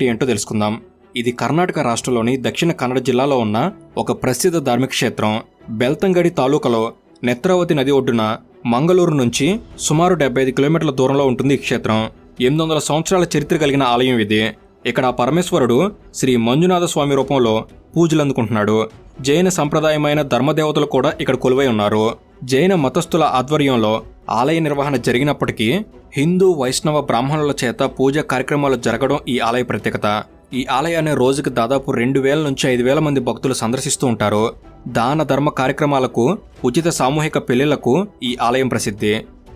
ఏంటో తెలుసుకుందాం. ఇది కర్ణాటక రాష్ట్రంలోని దక్షిణ కన్నడ జిల్లాలో ఉన్న ఒక ప్రసిద్ధ ధార్మిక క్షేత్రం. బెల్తంగడి తాలూకాలో నేత్రావతి నది ఒడ్డున మంగళూరు నుంచి సుమారు 75 కిలోమీటర్ల దూరంలో ఉంటుంది ఈ క్షేత్రం. 800 సంవత్సరాల చరిత్ర కలిగిన ఆలయం ఇది. ఇక్కడ పరమేశ్వరుడు శ్రీ మంజునాథ స్వామి రూపంలో పూజలు అందుకుంటున్నాడు. జైన సంప్రదాయమైన ధర్మదేవతలు కూడా ఇక్కడ కొలువై ఉన్నారు. జైన మతస్థుల ఆధ్వర్యంలో ఆలయ నిర్వహణ జరిగినప్పటికీ హిందూ వైష్ణవ బ్రాహ్మణుల చేత పూజా కార్యక్రమాలు జరగడం ఈ ఆలయ ప్రత్యేకత. ఈ ఆలయాన్ని రోజుకు దాదాపు 2000 నుంచి 5000 మంది భక్తులు సందర్శిస్తూ ఉంటారు. దాన ధర్మ కార్యక్రమాలకు, ఉచిత సామూహిక పెళ్లిళ్లకు ఈ ఆలయం ప్రసిద్ధి.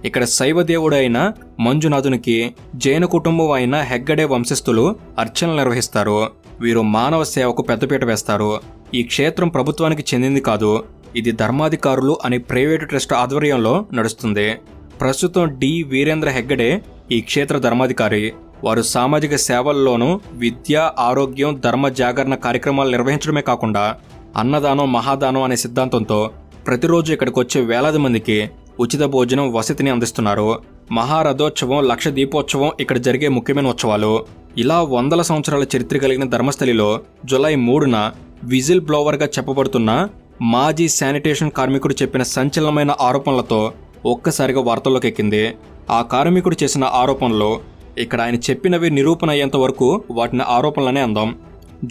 ఇక్కడ శైవ దేవుడు అయిన మంజునాథునికి జైన కుటుంబం అయిన హెగ్గడే వంశస్థులు అర్చనలు నిర్వహిస్తారు. వీరు మానవ సేవకు పెద్దపీట వేస్తారు. ఈ క్షేత్రం ప్రభుత్వానికి చెందింది కాదు. ఇది ధర్మాధికారులు అనే ప్రైవేటు ట్రస్ట్ ఆధ్వర్యంలో నడుస్తుంది. ప్రస్తుతం డి వీరేంద్ర హెగ్గడే ఈ క్షేత్ర ధర్మాధికారి. వారు సామాజిక సేవల్లోనూ విద్య, ఆరోగ్యం, ధర్మ జాగరణ కార్యక్రమాలు నిర్వహించడమే కాకుండా అన్నదానం, మహాదానం అనే సిద్ధాంతంతో ప్రతిరోజు ఇక్కడికి వచ్చే వేలాది మందికి ఉచిత భోజనం, వసతిని అందిస్తున్నారు. మహారథోత్సవం, లక్ష దీపోత్సవం ఇక్కడ జరిగే ముఖ్యమైన ఉత్సవాలు. ఇలా వందల సంవత్సరాల చరిత్ర కలిగిన ధర్మస్థలిలో జూలై 3న విజిల్ బ్లోవర్గా చెప్పబడుతున్న మాజీ శానిటేషన్ కార్మికుడు చెప్పిన సంచలనమైన ఆరోపణలతో ఒక్కసారిగా వార్తల్లోకి ఎక్కింది. ఆ కార్మికుడు చేసిన ఆరోపణలు ఇక్కడ ఆయన చెప్పినవి నిరూపణ అయ్యేంత వరకు వాటిని ఆరోపణలనే అందాం.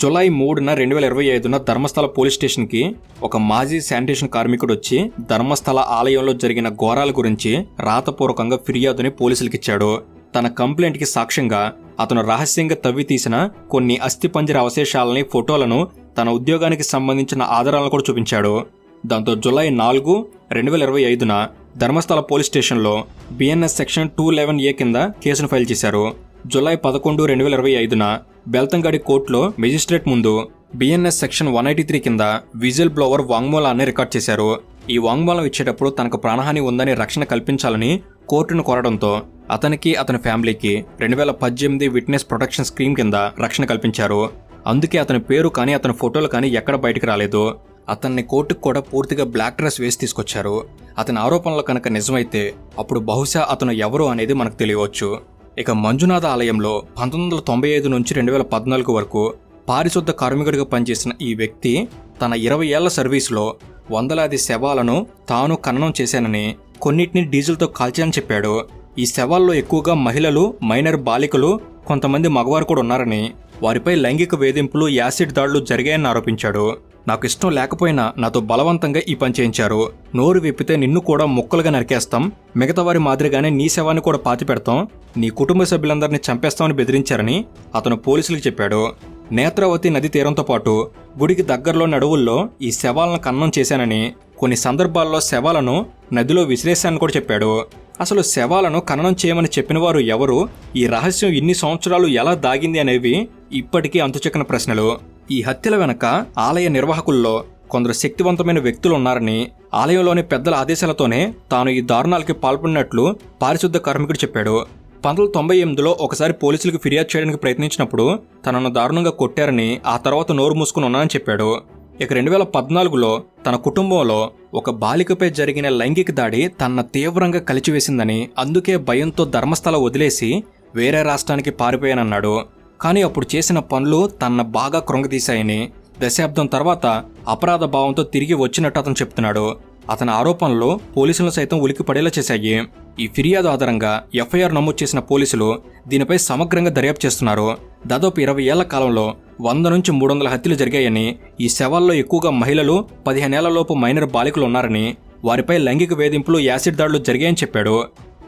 జూలై 3న 2025న ధర్మస్థల పోలీస్ స్టేషన్కి ఒక మాజీ శానిటేషన్ కార్మికుడు వచ్చి ధర్మస్థల ఆలయంలో జరిగిన ఘోరాల గురించి రాతపూర్వకంగా ఫిర్యాదుని పోలీసులకిచ్చాడు. తన కంప్లైంట్కి సాక్ష్యంగా అతను రహస్యంగా తవ్వి తీసిన కొన్ని అస్థిపంజర అవశేషాలని, ఫోటోలను, తన ఉద్యోగానికి సంబంధించిన ఆధారాలను కూడా చూపించాడు. దాంతో జూలై 4, 2025న ధర్మస్థల పోలీస్ స్టేషన్లో బిఎన్ఎస్ సెక్షన్ 211A కింద కేసును ఫైల్ చేశారు. జూలై 11, 2025న బెల్తంగడి కోర్టులో మెజిస్ట్రేట్ ముందు బిఎన్ఎస్ సెక్షన్ 183 కింద విజిల్ బ్లోవర్ వాంగ్మూలాన్ని రికార్డ్ చేశారు. ఈ వాంగ్మూలం ఇచ్చేటప్పుడు తనకు ప్రాణహాని ఉందని రక్షణ కల్పించాలని కోర్టును కోరడంతో అతనికి, అతని ఫ్యామిలీకి 2018 విట్నెస్ ప్రొటెక్షన్ స్కీమ్ కింద రక్షణ కల్పించారు. అందుకే అతని పేరు కానీ అతని ఫోటోలు కానీ ఎక్కడ బయటకు రాలేదు. అతన్ని కోర్టుకు కూడా పూర్తిగా బ్లాక్ డ్రెస్ వేసి తీసుకొచ్చారు. అతని ఆరోపణలు కనుక నిజమైతే అప్పుడు బహుశా అతను ఎవరు అనేది మనకు తెలియవచ్చు. ఇక మంజునాథ ఆలయంలో 1995 నుంచి 2014 వరకు పారిశుద్ధ కార్మికుడిగా పనిచేసిన ఈ వ్యక్తి తన 20 ఏళ్ల సర్వీసులో వందలాది శవాలను తాను ఖననం చేశానని, కొన్నిటిని డీజిల్తో కాల్చానని చెప్పాడు. ఈ శవాల్లో ఎక్కువగా మహిళలు, మైనర్ బాలికలు, కొంతమంది మగవారు కూడా ఉన్నారని, వారిపై లైంగిక వేధింపులు, యాసిడ్ దాడులు జరిగాయని ఆరోపించాడు. నాకు ఇష్టం లేకపోయినా నాతో బలవంతంగా ఈ పని చేయించారు. నోరు విప్పితే నిన్ను కూడా ముక్కలుగా నరికేస్తాం, మిగతా వారి మాదిరిగానే నీ శవాన్ని కూడా పాతి పెడతాం, నీ కుటుంబ సభ్యులందరినీ చంపేస్తామని బెదిరించారని అతను పోలీసులకు చెప్పాడు. నేత్రావతి నది తీరంతో పాటు గుడికి దగ్గరలోని అడవుల్లో ఈ శవాలను ఖననం చేశానని, కొన్ని సందర్భాల్లో శవాలను నదిలో విసిరేశానని కూడా చెప్పాడు. అసలు శవాలను ఖననం చేయమని చెప్పిన వారు ఎవరు, ఈ రహస్యం ఇన్ని సంవత్సరాలు ఎలా దాగింది అనేవి ఇప్పటికీ అంతుచిక్కని ప్రశ్నలు. ఈ హత్యల వెనక ఆలయ నిర్వాహకుల్లో కొందరు శక్తివంతమైన వ్యక్తులు ఉన్నారని, ఆలయంలోని పెద్దల ఆదేశాలతోనే తాను ఈ దారుణాలకి పాల్పడినట్లు పారిశుద్ధ కార్మికుడు చెప్పాడు. 1998లో ఒకసారి పోలీసులకు ఫిర్యాదు చేయడానికి ప్రయత్నించినప్పుడు తనను దారుణంగా కొట్టారని, ఆ తర్వాత నోరు మూసుకుని ఉన్నానని చెప్పాడు. ఇక 2014లో తన కుటుంబంలో ఒక బాలికపై జరిగిన లైంగిక దాడి తన తీవ్రంగా కలిచివేసిందని, అందుకే భయంతో ధర్మస్థల వదిలేసి వేరే రాష్ట్రానికి పారిపోయానన్నాడు. కానీ అప్పుడు చేసిన పనులు తన బాగా కృంగతీశాయని, దశాబ్దం తర్వాత అపరాధ భావంతో తిరిగి వచ్చినట్టు అతను చెప్తున్నాడు. అతని ఆరోపణలు పోలీసులను సైతం ఉలికి పడేలా చేశాయి. ఈ ఫిర్యాదు ఆధారంగా ఎఫ్ఐఆర్ నమోదు చేసిన పోలీసులు దీనిపై సమగ్రంగా దర్యాప్తు చేస్తున్నారు. దాదాపు 20 ఏళ్ల కాలంలో 100 నుంచి 300 హత్యలు జరిగాయని, ఈ శవాల్లో ఎక్కువగా మహిళలు, 15 ఏళ్లలోపు మైనర్ బాలికలు ఉన్నారని, వారిపై లైంగిక వేధింపులు, యాసిడ్ దాడులు జరిగాయని చెప్పాడు.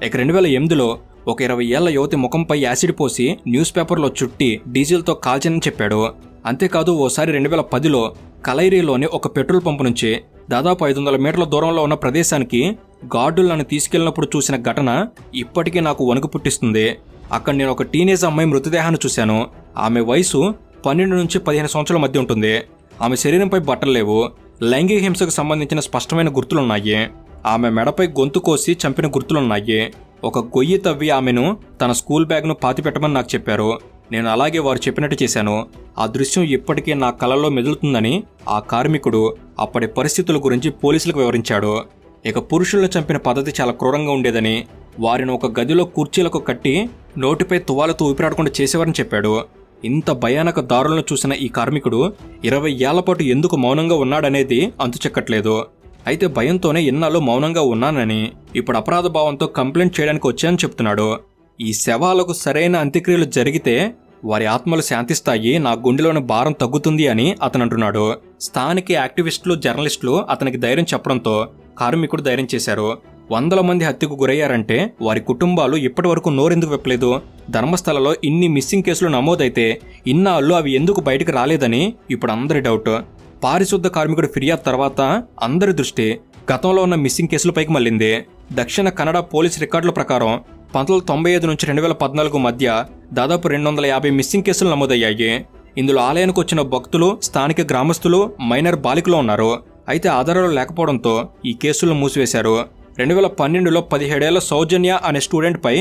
ఇక 2008లో ఒక 20 ఏళ్ల యువతి ముఖంపై యాసిడ్ పోసి న్యూస్ పేపర్లో చుట్టి డీజిల్తో కాల్చానని చెప్పాడు. అంతేకాదు ఓసారి 2010లో కలైరీలోని ఒక పెట్రోల్ పంపు నుంచి దాదాపు 500 మీటర్ల దూరంలో ఉన్న ప్రదేశానికి గార్డులు నన్ను తీసుకెళ్లినప్పుడు చూసిన ఘటన ఇప్పటికీ నాకు వణుకు పుట్టిస్తుంది. అక్కడ నేను ఒక టీనేజ్ అమ్మాయి మృతదేహాన్ని చూశాను. ఆమె వయసు 12 నుంచి 15 సంవత్సరాల మధ్య ఉంటుంది. ఆమె శరీరంపై బట్టలు లేవు. లైంగిక హింసకు సంబంధించిన స్పష్టమైన గుర్తులున్నాయి. ఆమె మెడపై గొంతు కోసి చంపిన గుర్తులున్నాయి. ఒక గొయ్యి తవ్వి ఆమెను తన స్కూల్ బ్యాగ్ను పాతిపెట్టమని నాకు చెప్పారు. నేను అలాగే వారు చెప్పినట్టు చేశాను. ఆ దృశ్యం ఇప్పటికీ నా కలలో మెదులుతుందని ఆ కార్మికుడు అప్పటి పరిస్థితుల గురించి పోలీసులకు వివరించాడు. ఇక పురుషులను చంపిన పద్ధతి చాలా క్రూరంగా ఉండేదని, వారిని ఒక గదిలో కుర్చీలకు కట్టి నోటిపై తువాలతో ఊపిరాడకుండా చేసేవారని చెప్పాడు. ఇంత భయానక దారులను చూసిన ఈ కార్మికుడు 20 ఏళ్ల పాటు ఎందుకు మౌనంగా ఉన్నాడనేది అంతుచెక్కట్లేదు. అయితే భయంతోనే ఇన్నాళ్ళు మౌనంగా ఉన్నానని, ఇప్పుడు అపరాధ భావంతో కంప్లైంట్ చేయడానికి వచ్చానని చెప్తున్నాడు. ఈ శవాలకు సరైన అంత్యక్రియలు జరిగితే వారి ఆత్మలు శాంతిస్తాయి, నా గుండెలోని భారం తగ్గుతుంది అని అతను అంటున్నాడు. స్థానిక యాక్టివిస్టులు, జర్నలిస్టులు అతనికి ధైర్యం చెప్పడంతో కార్మికుడు ధైర్యం చేశారు. 100 మంది హత్యకు గురయ్యారంటే వారి కుటుంబాలు ఇప్పటి వరకు నోరెందుకు విప్పలేదు? ధర్మస్థలలో ఇన్ని మిస్సింగ్ కేసులు నమోదైతే ఇన్నాళ్ళు అవి ఎందుకు బయటకు రాలేదని ఇప్పుడు అందరి డౌట్. పారిశుద్ధ కార్మికుడి ఫిర్యాదు తర్వాత అందరి దృష్టి గతంలో ఉన్న మిస్సింగ్ కేసులపైకి మళ్లింది. దక్షిణ కన్నడ పోలీస్ రికార్డుల ప్రకారం 1995 నుంచి 2014 మధ్య దాదాపు 250 మిస్సింగ్ కేసులు నమోదయ్యాయి. ఇందులో ఆలయానికి వచ్చిన భక్తులు, స్థానిక గ్రామస్తులు, మైనర్ బాలికలు ఉన్నారు. అయితే ఆధారాలు లేకపోవడంతో ఈ కేసులను మూసివేశారు. 2012లో 17 ఏళ్ల సౌజన్య అనే స్టూడెంట్ పై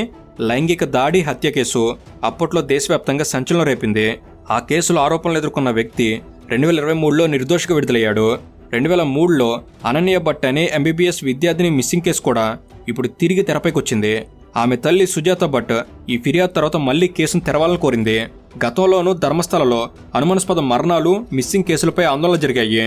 లైంగిక దాడి, హత్య కేసు అప్పట్లో దేశవ్యాప్తంగా సంచలనం రేపింది. ఆ కేసులో ఆరోపణలు ఎదుర్కొన్న వ్యక్తి 2023లో నిర్దోషిగా విడుదలయ్యాడు. 2003లో అనన్య భట్ అనే MBBS విద్యార్థిని మిస్సింగ్ కేసు కూడా ఇప్పుడు తిరిగి తెరపైకి వచ్చింది. ఆమె తల్లి సుజాత భట్ ఈ ఫిర్యాదు తర్వాత మళ్లీ కేసును తెరవాలని కోరింది. గతంలోనూ ధర్మస్థలలో అనుమానాస్పద మరణాలు, మిస్సింగ్ కేసులపై ఆందోళనలు జరిగాయి.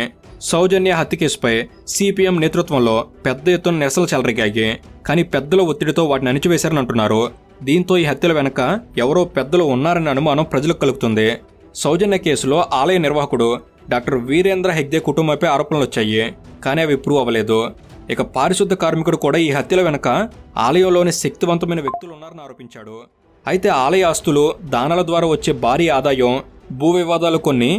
సౌజన్య హత్య కేసుపై CPM నేతృత్వంలో పెద్ద ఎత్తున నిరసనలు చెలరేగాయి. కానీ పెద్దల ఒత్తిడితో వాటిని అణిచివేశారని అంటున్నారు. దీంతో ఈ హత్యల వెనక ఎవరో పెద్దలు ఉన్నారనే అనుమానం ప్రజలకు కలుగుతుంది. సౌజన్య కేసులో ఆలయ నిర్వాహకుడు డాక్టర్ వీరేంద్ర హెగ్డే కుటుంబంపై ఆరోపణలు వచ్చాయి. కానీ అవి ప్రూవ్ అవ్వలేదు. ఇక పారిశుద్ధ కార్మికుడు కూడా ఈ హత్యల వెనక ఆలయంలోని శక్తివంతమైన వ్యక్తులు ఉన్నారని ఆరోపించాడు. అయితే ఆలయ ఆస్తులు, దానాల ద్వారా వచ్చే భారీ ఆదాయం, భూ వివాదాలు కొన్ని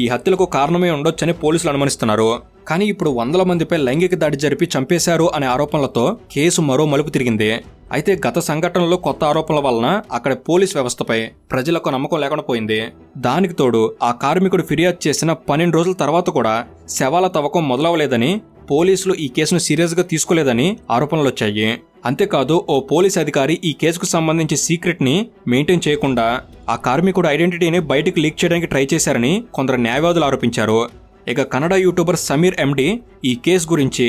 ఈ హత్యలకు కారణమే ఉండొచ్చని పోలీసులు అనుమానిస్తున్నారు. కానీ ఇప్పుడు 100 మందిపై లైంగిక దాడి జరిపి చంపేశారు అనే ఆరోపణలతో కేసు మరో మలుపు తిరిగింది. అయితే గత సంఘటనలో కొత్త ఆరోపణల వలన అక్కడ పోలీస్ వ్యవస్థపై ప్రజలకు నమ్మకం లేకుండా పోయింది. దానికి తోడు ఆ కార్మికుడు ఫిర్యాదు చేసిన 12 రోజుల తర్వాత కూడా శవాల తవ్వకం మొదలవలేదని, పోలీసులు ఈ కేసును సీరియస్గా తీసుకోలేదని ఆరోపణలు వచ్చాయి. అంతేకాదు ఓ పోలీస్ అధికారి ఈ కేసుకు సంబంధించి సీక్రెట్ ని మెయింటైన్ చేయకుండా ఆ కార్మికుడు ఐడెంటిటీని బయటకు లీక్ చేయడానికి ట్రై చేశారని కొందరు న్యాయవాదులు ఆరోపించారు. ఇక కన్నడ యూట్యూబర్ సమీర్ MD ఈ కేసు గురించి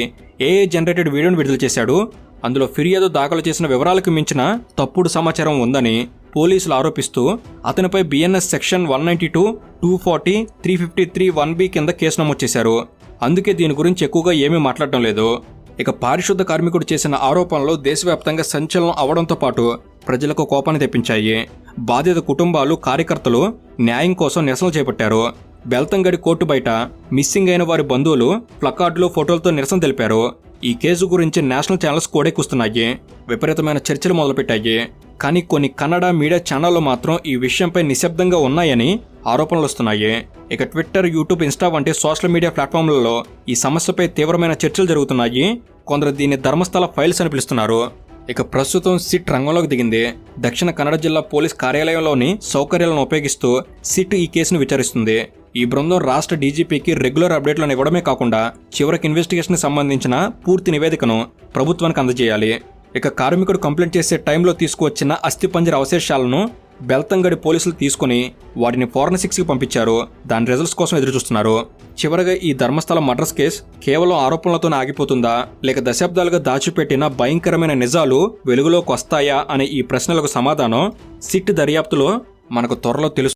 AI జనరేటెడ్ వీడియోను విడుదల చేశాడు. అందులో ఫిర్యాదు దాఖలు చేసిన వివరాలకు మించిన తప్పుడు సమాచారం ఉందని పోలీసులు ఆరోపిస్తూ అతనిపై BNS సెక్షన్ 192, 240, 353, 1B కింద కేసు నమోదు చేశారు. అందుకే దీని గురించి ఎక్కువగా ఏమీ మాట్లాడడం లేదు. ఇక పారిశుద్ధ కార్మికుడు చేసిన ఆరోపణలు దేశవ్యాప్తంగా సంచలనం అవడంతో పాటు ప్రజలకు కోపాన్ని తెప్పించాయి. బాధిత కుటుంబాలు, కార్యకర్తలు న్యాయం కోసం నిరసనలు చేపట్టారు. బెల్తంగడి కోర్టు బయట మిస్సింగ్ అయిన వారి బంధువులు ప్లకార్డులు, ఫోటోలతో నిరసన తెలిపారు. ఈ కేసు గురించి నేషనల్ ఛానల్స్ కోడెక్కుస్తున్నాయి. విపరీతమైన చర్చలు మొదలుపెట్టాయి. కానీ కొన్ని కన్నడ మీడియా ఛానళ్లు మాత్రం ఈ విషయంపై నిశ్శబ్దంగా ఉన్నాయని ఆరోపణలు వస్తున్నాయి. ఇక ట్విట్టర్, యూట్యూబ్, ఇన్స్టా వంటి సోషల్ మీడియా ప్లాట్ఫామ్లలో ఈ సమస్యపై తీవ్రమైన చర్చలు జరుగుతున్నాయి. కొందరు దీన్ని ధర్మస్థల ఫైల్స్ అని పిలుస్తున్నారు. ఇక ప్రస్తుతం సిట్ రంగంలోకి దిగింది. దక్షిణ కన్నడ జిల్లా పోలీస్ కార్యాలయంలోని సౌకర్యాలను ఉపయోగిస్తూ సిట్ ఈ కేసును విచారిస్తుంది. ఈ బృందం రాష్ట్ర DGPకి రెగ్యులర్ అప్డేట్లను ఇవ్వడమే కాకుండా చివరికి ఇన్వెస్టిగేషన్ సంబంధించిన పూర్తి నివేదికను ప్రభుత్వానికి అందజేయాలి. ఇక కార్మికుడు కంప్లైంట్ చేసే టైంలో తీసుకువచ్చిన అస్థిపంజర అవశేషాలను బెల్తంగడి పోలీసులు తీసుకుని వాటిని ఫోరెన్సిక్స్కి పంపించారు. దాని రిజల్ట్స్ కోసం ఎదురుచూస్తున్నారు. చివరగా ఈ ధర్మస్థల మర్డర్స్ కేసు కేవలం ఆరోపణలతోనే ఆగిపోతుందా, లేక దశాబ్దాలుగా దాచిపెట్టిన భయంకరమైన నిజాలు వెలుగులోకి వస్తాయా అనే ఈ ప్రశ్నలకు సమాధానం సిట్ దర్యాప్తులో మనకు త్వరలో తెలుసు.